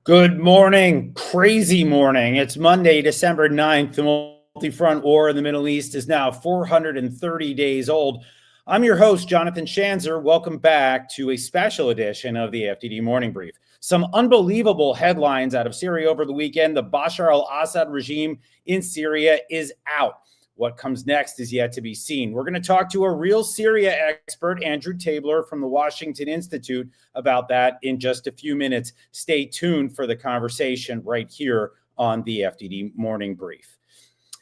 Good morning, crazy morning. It's Monday, December 9th. The multi-front war in the Middle East is now 430 days old. I'm your host, Jonathan Schanzer. Welcome back to a special edition of the FDD Morning Brief. Some unbelievable headlines out of Syria over the weekend. The Bashar al-Assad regime in Syria is out. What comes next is yet to be seen. We're going to talk to a real Syria expert, Andrew Tabler from the Washington Institute, about that in just a few minutes. Stay tuned for the conversation right here on the FDD Morning Brief.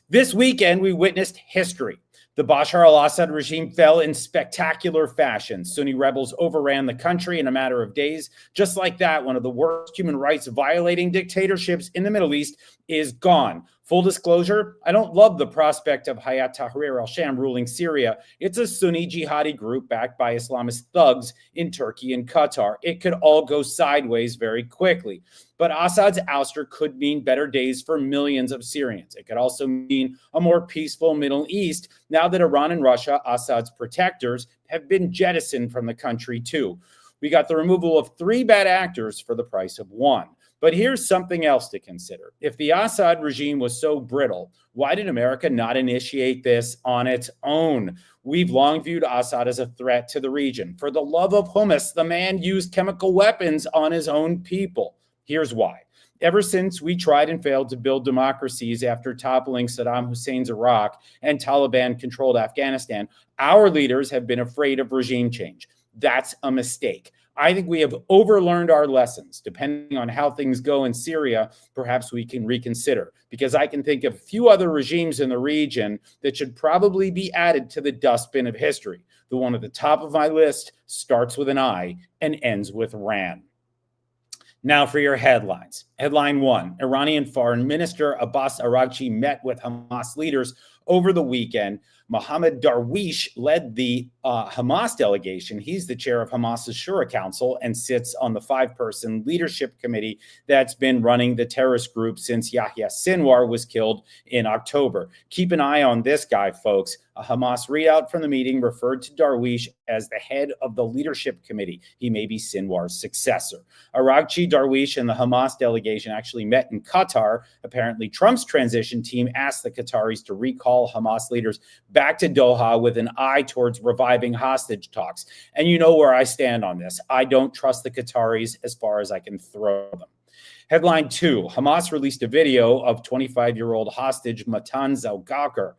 This weekend, we witnessed history. The Bashar al-Assad regime fell in spectacular fashion. Sunni rebels overran the country in a matter of days. Just like that, one of the worst human rights violating dictatorships in the Middle East is gone. Full disclosure, I don't love the prospect of Hayat Tahrir al-Sham ruling Syria. It's a Sunni jihadi group backed by Islamist thugs in Turkey and Qatar. It could all go sideways very quickly. But Assad's ouster could mean better days for millions of Syrians. It could also mean a more peaceful Middle East now that Iran and Russia, Assad's protectors, have been jettisoned from the country too. We got the removal of 3 bad actors for the price of 1. But here's something else to consider. If the Assad regime was so brittle, why did America not initiate this on its own? We've long viewed Assad as a threat to the region. For the love of hummus, the man used chemical weapons on his own people. Here's why. Ever since we tried and failed to build democracies after toppling Saddam Hussein's Iraq and Taliban-controlled Afghanistan, our leaders have been afraid of regime change. That's a mistake. I think we have overlearned our lessons. Depending on how things go in Syria, perhaps we can reconsider, because I can think of a few other regimes in the region that should probably be added to the dustbin of history. The one at the top of my list starts with an I and ends with Ran. Now for your headlines. Headline 1, Iranian Foreign Minister Abbas Araghchi met with Hamas leaders over the weekend. Mohammad Darwish led the Hamas delegation. He's the chair of Hamas's Shura Council and sits on the 5-person leadership committee that's been running the terrorist group since Yahya Sinwar was killed in October. Keep an eye on this guy, folks. A Hamas readout from the meeting referred to Darwish as the head of the leadership committee. He may be Sinwar's successor. Araghchi, Darwish, and the Hamas delegation actually met in Qatar. Apparently, Trump's transition team asked the Qataris to recall Hamas leaders back to Doha with an eye towards reviving hostage talks. And you know where I stand on this. I don't trust the Qataris as far as I can throw them. Headline 2, Hamas released a video of 25-year-old hostage Matan Zalgakar.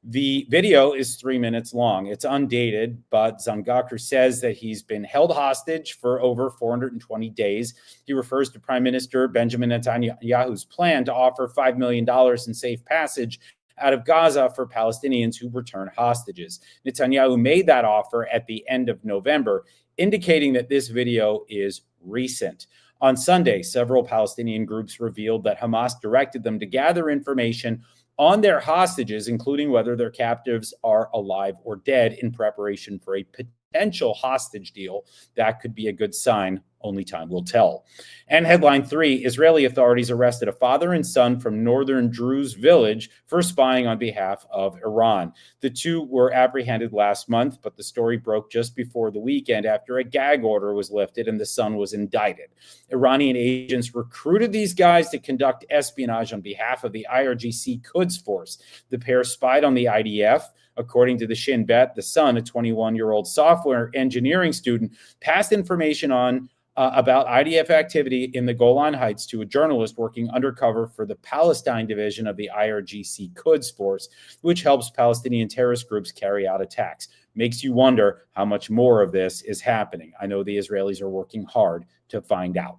The video is 3 minutes long. It's undated, but Zalgakar says that he's been held hostage for over 420 days. He refers to Prime Minister Benjamin Netanyahu's plan to offer $5 million in safe passage out of Gaza for Palestinians who return hostages. Netanyahu made that offer at the end of November, indicating that this video is recent. On Sunday, several Palestinian groups revealed that Hamas directed them to gather information on their hostages, including whether their captives are alive or dead, in preparation for a potential hostage deal. That could be a good sign. Only time will tell. And headline 3, Israeli authorities arrested a father and son from northern Druze village for spying on behalf of Iran. The two were apprehended last month, but the story broke just before the weekend after a gag order was lifted and the son was indicted. Iranian agents recruited these guys to conduct espionage on behalf of the IRGC Quds Force. The pair spied on the IDF. According to the Shin Bet, the son, a 21-year-old software engineering student, passed information on about IDF activity in the Golan Heights to a journalist working undercover for the Palestine division of the IRGC Quds Force, which helps Palestinian terrorist groups carry out attacks. Makes you wonder how much more of this is happening. I know the Israelis are working hard to find out.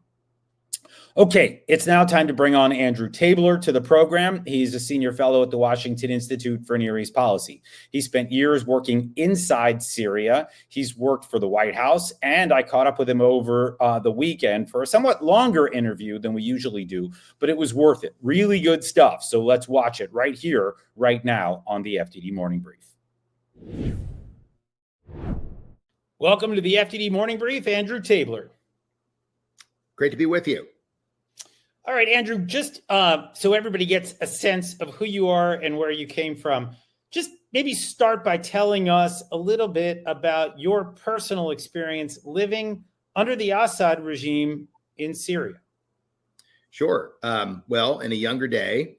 Okay, it's now time to bring on Andrew Tabler to the program. He's a senior fellow at the Washington Institute for Near East Policy. He spent years working inside Syria. He's worked for the White House, and I caught up with him over the weekend for a somewhat longer interview than we usually do, but it was worth it. Really good stuff. So let's watch it right here, right now on the FDD Morning Brief. Welcome to the FDD Morning Brief, Andrew Tabler. Great to be with you. All right, Andrew, just so everybody gets a sense of who you are and where you came from, just maybe start by telling us a little bit about your personal experience living under the Assad regime in Syria. Sure. Well, in a younger day,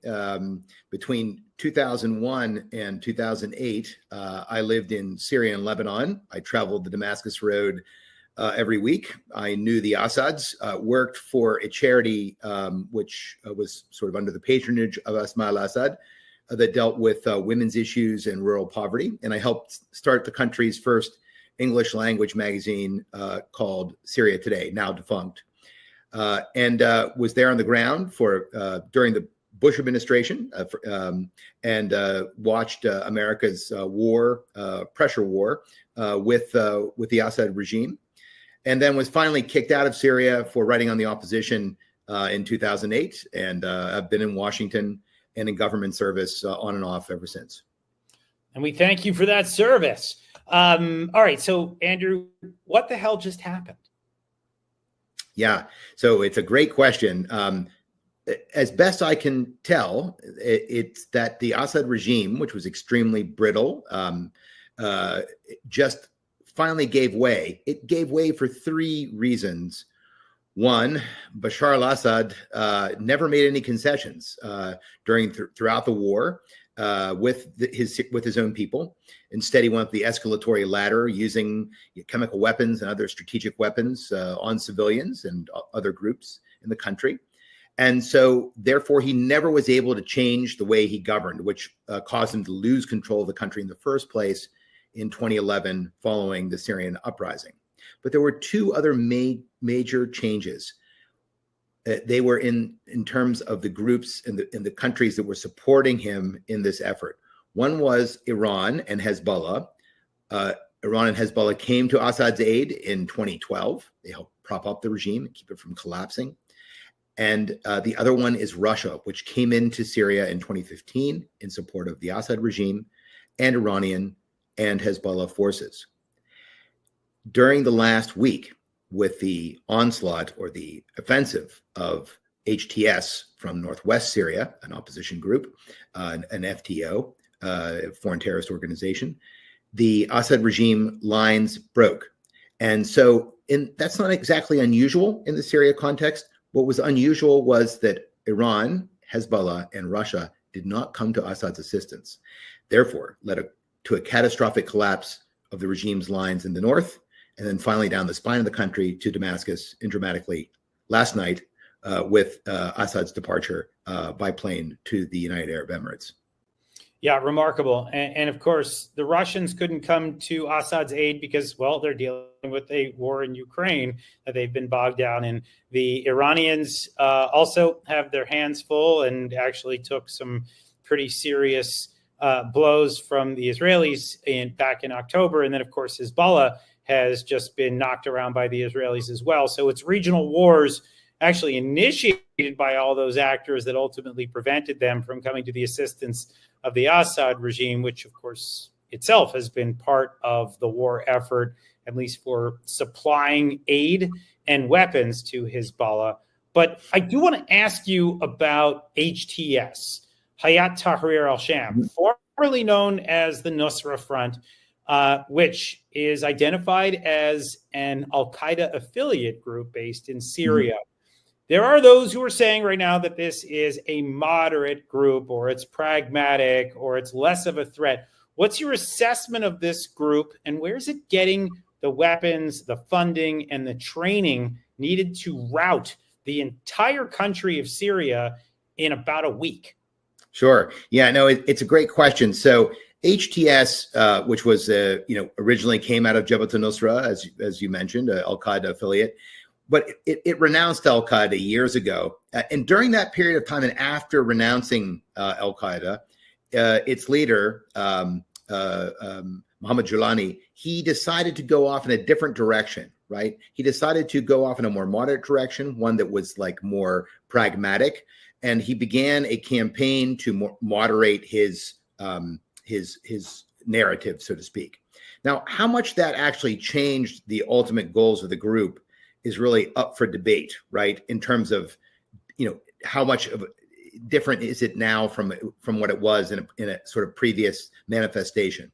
between 2001 and 2008, I lived in Syria and Lebanon. I traveled the Damascus Road every week. I knew the Assads, worked for a charity which was sort of under the patronage of Asma al-Assad that dealt with women's issues and rural poverty. And I helped start the country's first English language magazine called Syria Today, now defunct. And was there on the ground for during the Bush administration and watched America's pressure war with the Assad regime, and then was finally kicked out of Syria for writing on the opposition in 2008. And I've been in Washington and in government service on and off ever since. And we thank you for that service. All right. So, Andrew, what the hell just happened? Yeah, so it's a great question. As best I can tell, it's that the Assad regime, which was extremely brittle, just finally gave way. It gave way for three reasons. One, Bashar al-Assad never made any concessions throughout the war with his own people. Instead, he went up the escalatory ladder using chemical weapons and other strategic weapons on civilians and other groups in the country. And so, therefore, he never was able to change the way he governed, which caused him to lose control of the country in the first place in 2011 following the Syrian uprising. But there were two other major changes. They were in terms of the groups and the countries that were supporting him in this effort. One was Iran and Hezbollah. Iran and Hezbollah came to Assad's aid in 2012. They helped prop up the regime and keep it from collapsing. And the other one is Russia, which came into Syria in 2015 in support of the Assad regime and Iranian and Hezbollah forces. During the last week, with the onslaught or the offensive of HTS from Northwest Syria, an opposition group, an FTO, foreign terrorist organization, the Assad regime lines broke. And so that's not exactly unusual in the Syria context. What was unusual was that Iran, Hezbollah, and Russia did not come to Assad's assistance. Therefore, led to a catastrophic collapse of the regime's lines in the north, and then finally down the spine of the country to Damascus, and dramatically last night with Assad's departure by plane to the United Arab Emirates. Yeah, remarkable. And of course, the Russians couldn't come to Assad's aid because, well, they're dealing with a war in Ukraine that they've been bogged down in. The Iranians also have their hands full and actually took some pretty serious blows from the Israelis back in October. And then, of course, Hezbollah has just been knocked around by the Israelis as well. So it's regional wars actually initiated by all those actors that ultimately prevented them from coming to the assistance of the Assad regime, which, of course, itself has been part of the war effort, at least for supplying aid and weapons to Hezbollah. But I do want to ask you about HTS, Hayat Tahrir al-Sham, formerly known as the Nusra Front, which is identified as an al-Qaeda affiliate group based in Syria. There are those who are saying right now that this is a moderate group, or it's pragmatic, or it's less of a threat. What's your assessment of this group, and where is it getting the weapons, the funding, and the training needed to rout the entire country of Syria in about a week? Sure. Yeah, no, it's a great question. So HTS, which was, originally came out of Jabhat al-Nusra, as you mentioned, an al-Qaeda affiliate, but it renounced al-Qaeda years ago. And during that period of time, and after renouncing al-Qaeda, its leader, Mohammed Julani, he decided to go off in a different direction, right? He decided to go off in a more moderate direction, one that was like more pragmatic. And he began a campaign to moderate his narrative, so to speak. Now, how much that actually changed the ultimate goals of the group is really up for debate, right? In terms of, how much of different is it now from what it was in a sort of previous manifestation.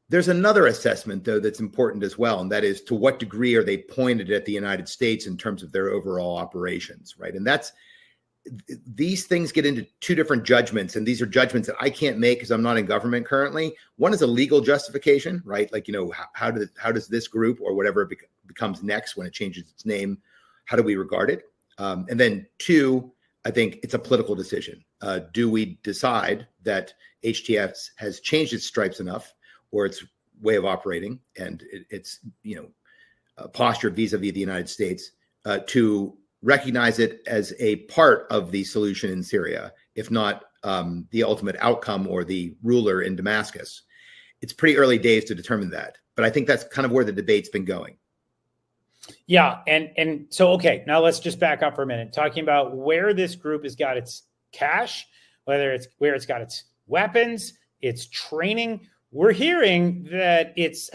There's another assessment, though, that's important as well, and that is to what degree are they pointed at the United States in terms of their overall operations, right? And that's these things get into two different judgments, and these are judgments that I can't make because I'm not in government currently. One is a legal justification, right? Like, how does this group or whatever becomes next when it changes its name, how do we regard it? And then two, I think it's a political decision. Do we decide that HTS has changed its stripes enough, or its way of operating and its posture vis-a-vis the United States to recognize it as a part of the solution in Syria, if not the ultimate outcome or the ruler in Damascus? It's pretty early days to determine that, but I think that's kind of where the debate's been going. Yeah, and so okay, now let's just back up for a minute, talking about where this group has got its cash, where it's got its weapons, its training. We're hearing that it's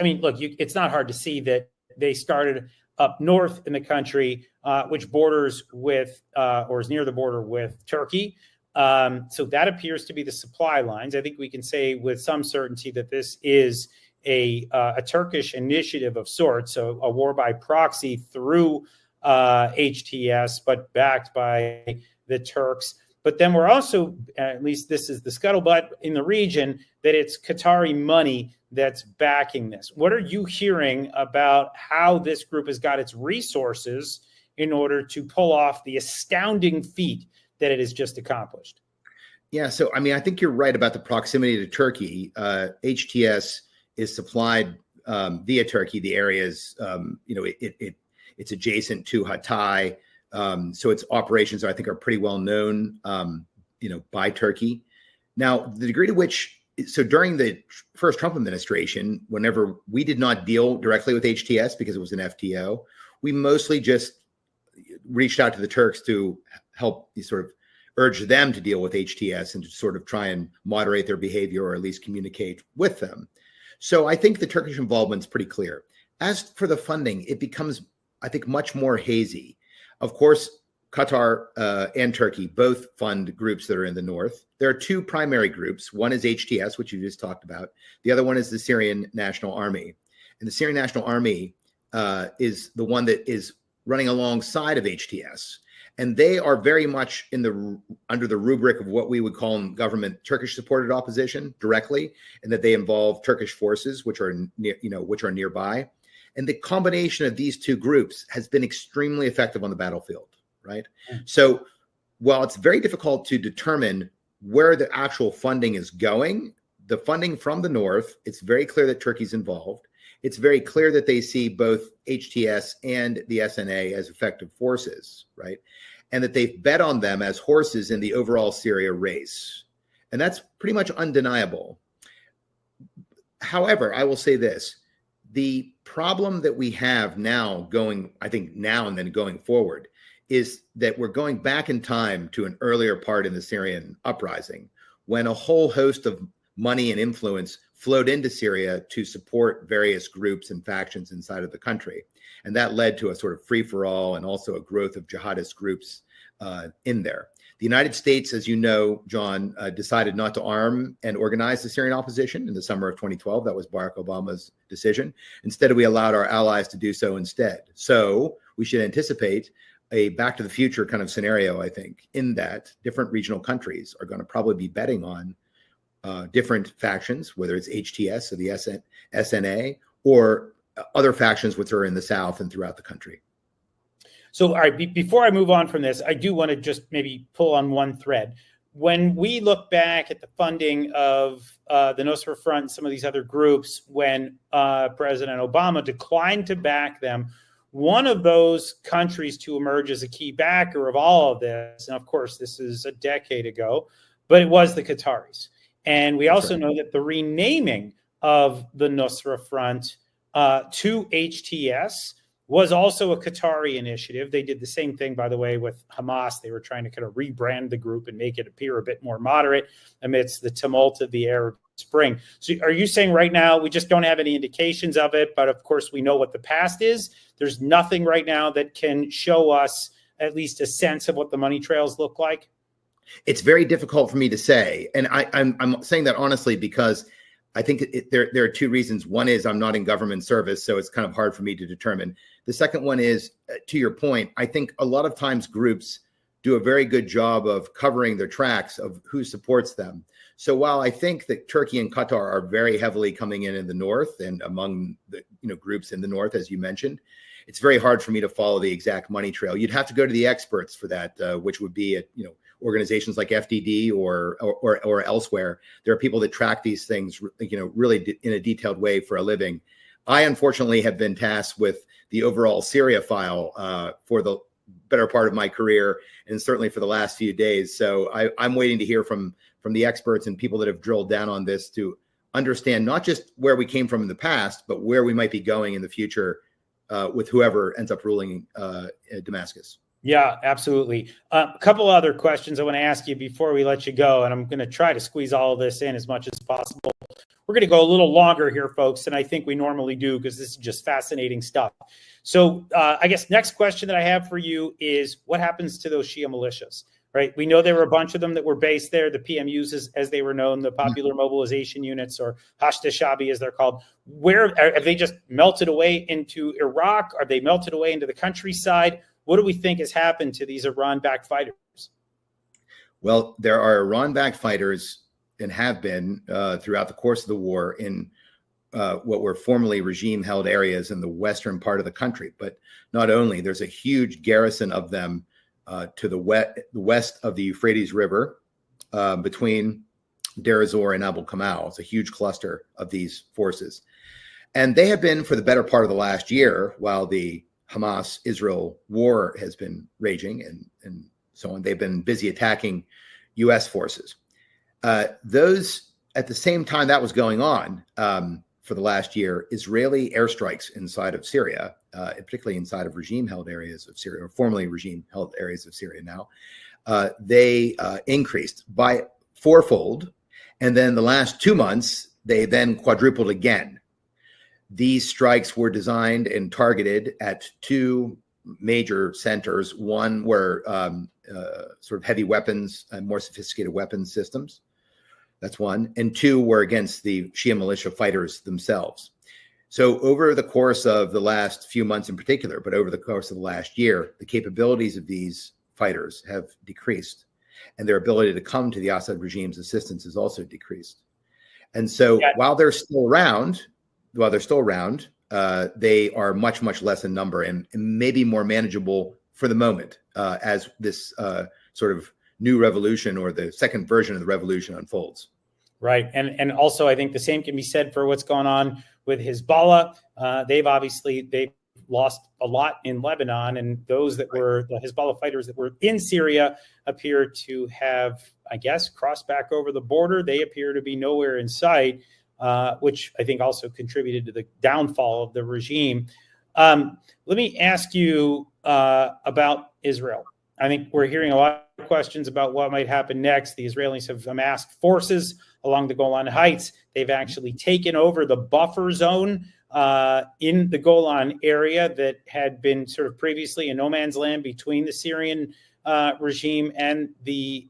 not hard to see that they started up north in the country, which borders with or is near the border with Turkey. So that appears to be the supply lines. I think we can say with some certainty that this is a Turkish initiative of sorts, so a war by proxy through HTS, but backed by the Turks. But then we're also, at least this is the scuttlebutt in the region, that it's Qatari money that's backing this. What are you hearing about how this group has got its resources in order to pull off the astounding feat that it has just accomplished? Yeah, so I think you're right about the proximity to Turkey. HTS is supplied via Turkey. The areas, it's adjacent to Hatay. So its operations, I think, are pretty well known, by Turkey. Now, the degree to which, so during the first Trump administration, whenever we did not deal directly with HTS because it was an FTO, we mostly just reached out to the Turks to help sort of urge them to deal with HTS and to sort of try and moderate their behavior or at least communicate with them. So I think the Turkish involvement is pretty clear. As for the funding, it becomes, I think, much more hazy. Of course, Qatar and Turkey both fund groups that are in the north. There are two primary groups. One is HTS, which you just talked about. The other one is the Syrian National Army. And the Syrian National Army is the one that is running alongside of HTS. And they are very much under the rubric of what we would call in government Turkish-supported opposition directly, and that they involve Turkish forces, which are nearby. And the combination of these two groups has been extremely effective on the battlefield, right? So while it's very difficult to determine where the actual funding is going, the funding from the north, it's very clear that Turkey's involved. It's very clear that they see both HTS and the SNA as effective forces, right? And that they've bet on them as horses in the overall Syria race. And that's pretty much undeniable. However, I will say this. The problem that we have now and then going forward is that we're going back in time to an earlier part in the Syrian uprising when a whole host of money and influence flowed into Syria to support various groups and factions inside of the country. And that led to a sort of free-for-all and also a growth of jihadist groups in there. The United States, as you know, John, decided not to arm and organize the Syrian opposition in the summer of 2012. That was Barack Obama's decision. Instead, we allowed our allies to do so instead. So we should anticipate a back to the future kind of scenario, I think, in that different regional countries are going to probably be betting on different factions, whether it's HTS or the SNA or other factions which are in the South and throughout the country. So, all right, before I move on from this, I do want to just maybe pull on one thread. When we look back at the funding of the Nusra Front and some of these other groups, when President Obama declined to back them, one of those countries to emerge as a key backer of all of this, and of course, this is a decade ago, but it was the Qataris. And we also know that the renaming of the Nusra Front to HTS was also a Qatari initiative. They did the same thing, by the way, with Hamas. They were trying to kind of rebrand the group and make it appear a bit more moderate amidst the tumult of the Arab Spring. So are you saying right now we just don't have any indications of it, but of course we know what the past is? There's nothing right now that can show us at least a sense of what the money trails look like? It's very difficult for me to say. And I'm saying that honestly because I think there are two reasons. One is I'm not in government service, so it's kind of hard for me to determine. The second one is, to your point, I think a lot of times groups do a very good job of covering their tracks of who supports them. So while I think that Turkey and Qatar are very heavily coming in the north and among the groups in the north, as you mentioned, it's very hard for me to follow the exact money trail. You'd have to go to the experts for that, which would be organizations like FDD or elsewhere. There are people that track these things, really in a detailed way for a living. I unfortunately have been tasked with the overall Syria file for the better part of my career, and certainly for the last few days. So I'm waiting to hear from the experts and people that have drilled down on this to understand not just where we came from in the past, but where we might be going in the future with whoever ends up ruling Damascus. Yeah, absolutely. A couple other questions I want to ask you before we let you go, and I'm going to try to squeeze all of this in as much as possible. We're going to go a little longer here, folks, than I think we normally do, because this is just fascinating stuff. So I guess next question that I have for you is, what happens to those Shia militias, right? We know there were a bunch of them that were based there, the PMUs as they were known, the Popular Mobilization Units, or Hashd Shabi as they're called. Where have they just melted away into Iraq? Are they melted away into the countryside? What do we think has happened to these Iran-backed fighters? Well, there are Iran-backed fighters and have been throughout the course of the war in what were formerly regime-held areas in the western part of the country. But not only, there's a huge garrison of them to the west of the Euphrates River between Deir ez-Zor and Abu Kamal. It's a huge cluster of these forces. And they have been, for the better part of the last year, while the Hamas-Israel war has been raging and so on, they've been busy attacking U.S. forces. Those, at the same time that was going on for the last year, Israeli airstrikes inside of Syria, particularly inside of regime-held areas of Syria, or formerly regime-held areas of Syria now, they increased by fourfold. And then the last 2 months, they then quadrupled again. These strikes were designed and targeted at two major centers. One were sort of heavy weapons and more sophisticated weapons systems. That's one. And two were against the Shia militia fighters themselves. So over the course of the last few months in particular, but over the course of the last year, the capabilities of these fighters have decreased, and their ability to come to the Assad regime's assistance has also decreased. And so while they're still around, they are much, much less in number and maybe more manageable for the moment as this sort of new revolution, or the second version of the revolution, unfolds. Right. And also, I think the same can be said for what's going on with Hezbollah. They've lost a lot in Lebanon, and those that were the Hezbollah fighters that were in Syria appear to have, I guess, crossed back over the border. They appear to be nowhere in sight, which I think also contributed to the downfall of the regime. Let me ask you about Israel. I think we're hearing a lot of questions about what might happen next. The Israelis have amassed forces along the Golan Heights. They've actually taken over the buffer zone in the Golan area that had been sort of previously a no man's land between the Syrian regime and the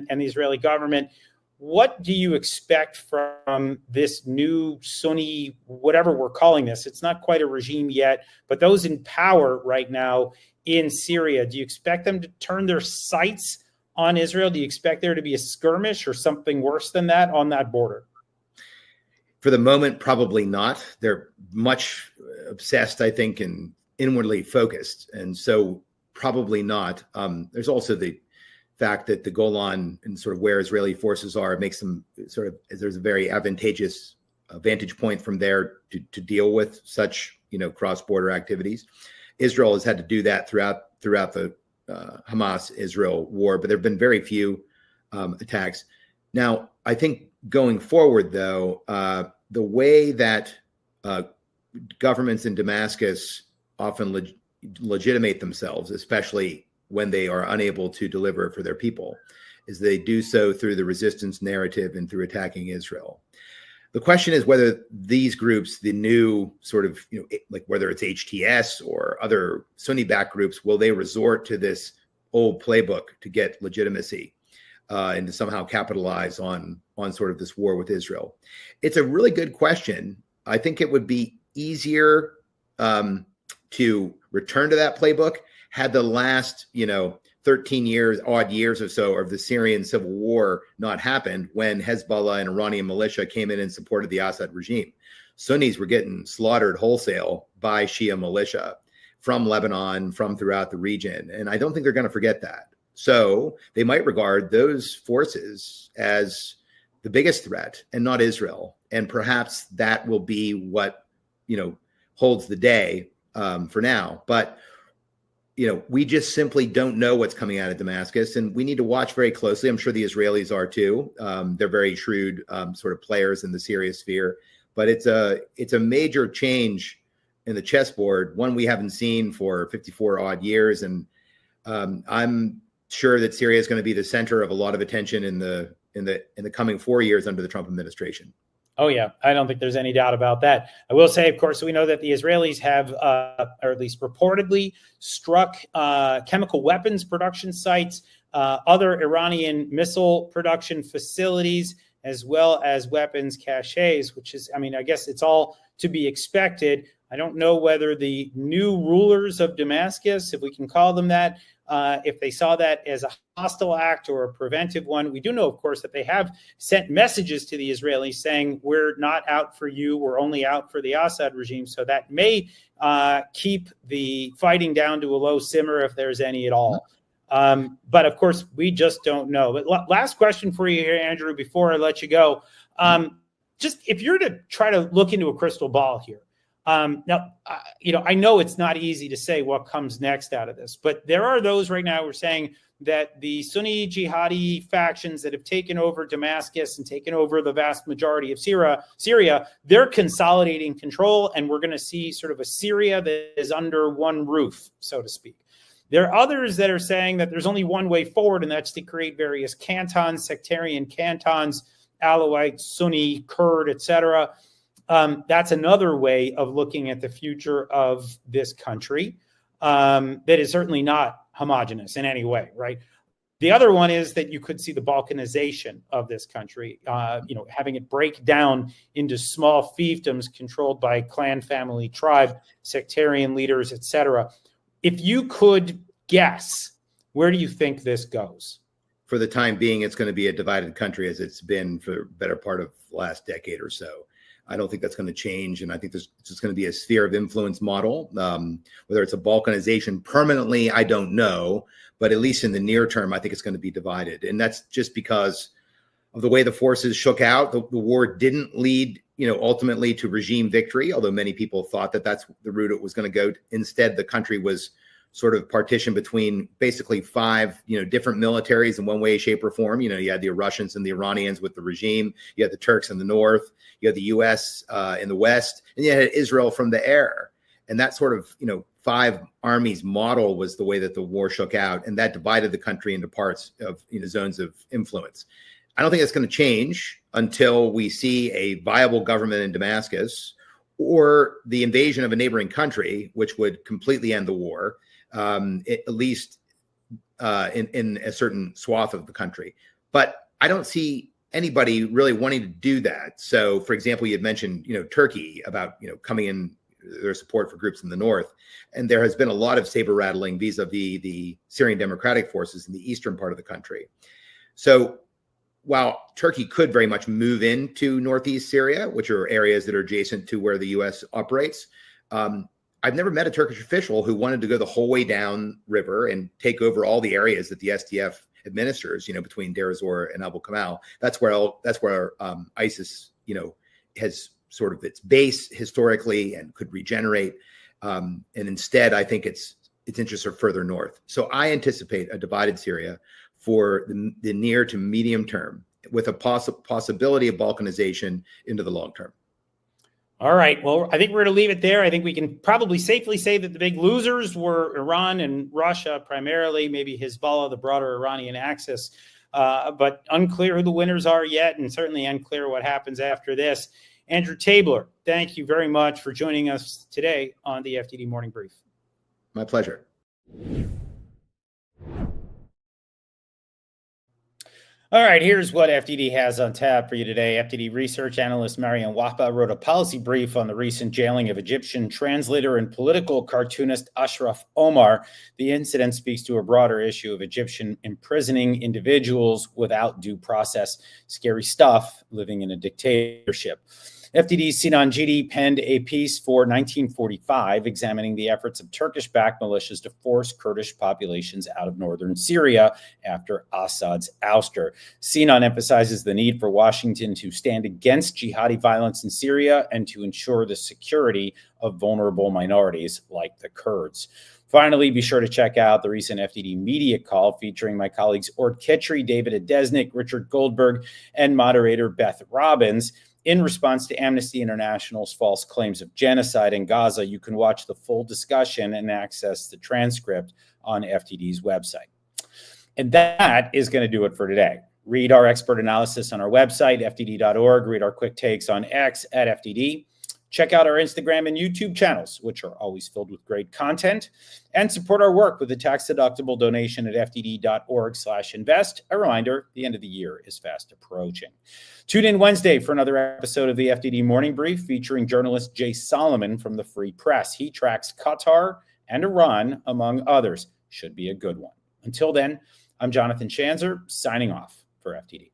Israeli government. What do you expect from this new Sunni, whatever we're calling this? It's not quite a regime yet, but those in power right now in Syria, do you expect them to turn their sights on Israel? Do you expect there to be a skirmish or something worse than that on that border? For the moment, probably not. They're much obsessed, I think, and inwardly focused. And so probably not. There's also the fact that the Golan and sort of where Israeli forces are makes them sort of, there's a very advantageous vantage point from there to deal with such, cross-border activities. Israel has had to do that throughout the Hamas-Israel war, but there have been very few attacks. Now, I think going forward, though, the way that governments in Damascus often legitimate themselves, especially when they are unable to deliver for their people, is they do so through the resistance narrative and through attacking Israel. The question is whether these groups, the new sort of, like whether it's HTS or other Sunni-backed groups, will they resort to this old playbook to get legitimacy and to somehow capitalize on sort of this war with Israel? It's a really good question. I think it would be easier to return to that playbook had the last, 13 years, odd years or so of the Syrian civil war not happened when Hezbollah and Iranian militia came in and supported the Assad regime. Sunnis were getting slaughtered wholesale by Shia militia from Lebanon, from throughout the region. And I don't think they're going to forget that. So they might regard those forces as the biggest threat and not Israel. And perhaps that will be what, holds the day for now. But we just simply don't know what's coming out of Damascus, and we need to watch very closely. I'm sure the Israelis are too. They're very shrewd sort of players in the Syria sphere, but it's a major change in the chessboard, one we haven't seen for 54 odd years. And I'm sure that Syria is going to be the center of a lot of attention in the coming 4 years under the Trump administration. Oh, yeah. I don't think there's any doubt about that. I will say, of course, we know that the Israelis have, or at least reportedly, struck chemical weapons production sites, other Iranian missile production facilities, as well as weapons caches, which is, I guess it's all to be expected. I don't know whether the new rulers of Damascus, if we can call them that, if they saw that as a hostile act or a preventive one. We do know, of course, that they have sent messages to the Israelis saying, we're not out for you, we're only out for the Assad regime. So that may keep the fighting down to a low simmer if there's any at all. But of course, we just don't know. But last question for you here, Andrew, before I let you go. Just if you're to try to look into a crystal ball here, now, I know it's not easy to say what comes next out of this, but there are those right now who are saying that the Sunni jihadi factions that have taken over Damascus and taken over the vast majority of Syria, they're consolidating control, and we're going to see sort of a Syria that is under one roof, so to speak. There are others that are saying that there's only one way forward, and that's to create various cantons, sectarian cantons, Alawite, Sunni, Kurd, etc. That's another way of looking at the future of this country that is certainly not homogenous in any way, right? The other one is that you could see the balkanization of this country, having it break down into small fiefdoms controlled by clan, family, tribe, sectarian leaders, etc. If you could guess, where do you think this goes? For the time being, it's going to be a divided country as it's been for the better part of the last decade or so. I don't think that's going to change. And I think there's just going to be a sphere of influence model. Whether it's a balkanization permanently, I don't know. But at least in the near term, I think it's going to be divided. And that's just because of the way the forces shook out. The war didn't lead, ultimately to regime victory, although many people thought that that's the route it was going to go. Instead, the country was sort of partitioned between basically five, different militaries in one way, shape, or form. You had the Russians and the Iranians with the regime. You had the Turks in the north. You had the U.S. In the west, and you had Israel from the air. And that sort of, five armies model was the way that the war shook out, and that divided the country into parts of, zones of influence. I don't think that's going to change until we see a viable government in Damascus or the invasion of a neighboring country, which would completely end the war. At least in a certain swath of the country. But I don't see anybody really wanting to do that. So, for example, you had mentioned, Turkey about, coming in their support for groups in the north. And there has been a lot of saber rattling vis-a-vis the Syrian Democratic Forces in the eastern part of the country. So while Turkey could very much move into northeast Syria, which are areas that are adjacent to where the U.S. operates, I've never met a Turkish official who wanted to go the whole way down river and take over all the areas that the SDF administers, between Deir ez-Zor and Abu Kamal. That's where ISIS, has sort of its base historically and could regenerate. And instead, I think its interests are further north. So I anticipate a divided Syria for the near to medium term, with a possibility of balkanization into the long term. All right. Well, I think we're going to leave it there. I think we can probably safely say that the big losers were Iran and Russia, primarily, maybe Hezbollah, the broader Iranian axis, but unclear who the winners are yet, and certainly unclear what happens after this. Andrew Tabler, thank you very much for joining us today on the FDD Morning Brief. My pleasure. All right, here's what FDD has on tap for you today. FDD research analyst Mariam Wahba wrote a policy brief on the recent jailing of Egyptian translator and political cartoonist Ashraf Omar. The incident speaks to a broader issue of Egyptian imprisoning individuals without due process. Scary stuff living in a dictatorship. FDD's Sinan Jidi penned a piece for 1945 examining the efforts of Turkish-backed militias to force Kurdish populations out of northern Syria after Assad's ouster. Sinan emphasizes the need for Washington to stand against jihadi violence in Syria and to ensure the security of vulnerable minorities like the Kurds. Finally, be sure to check out the recent FDD media call featuring my colleagues Ort Kitchery, David Adesnik, Richard Goldberg, and moderator Beth Robbins. In response to Amnesty International's false claims of genocide in Gaza, you can watch the full discussion and access the transcript on FDD's website. And that is going to do it for today. Read our expert analysis on our website, fdd.org. Read our quick takes on X at FDD. Check out our Instagram and YouTube channels, which are always filled with great content, and support our work with a tax-deductible donation at fdd.org/invest. A reminder, the end of the year is fast approaching. Tune in Wednesday for another episode of the FDD Morning Brief featuring journalist Jay Solomon from the Free Press. He tracks Qatar and Iran, among others. Should be a good one. Until then, I'm Jonathan Schanzer, signing off for FDD.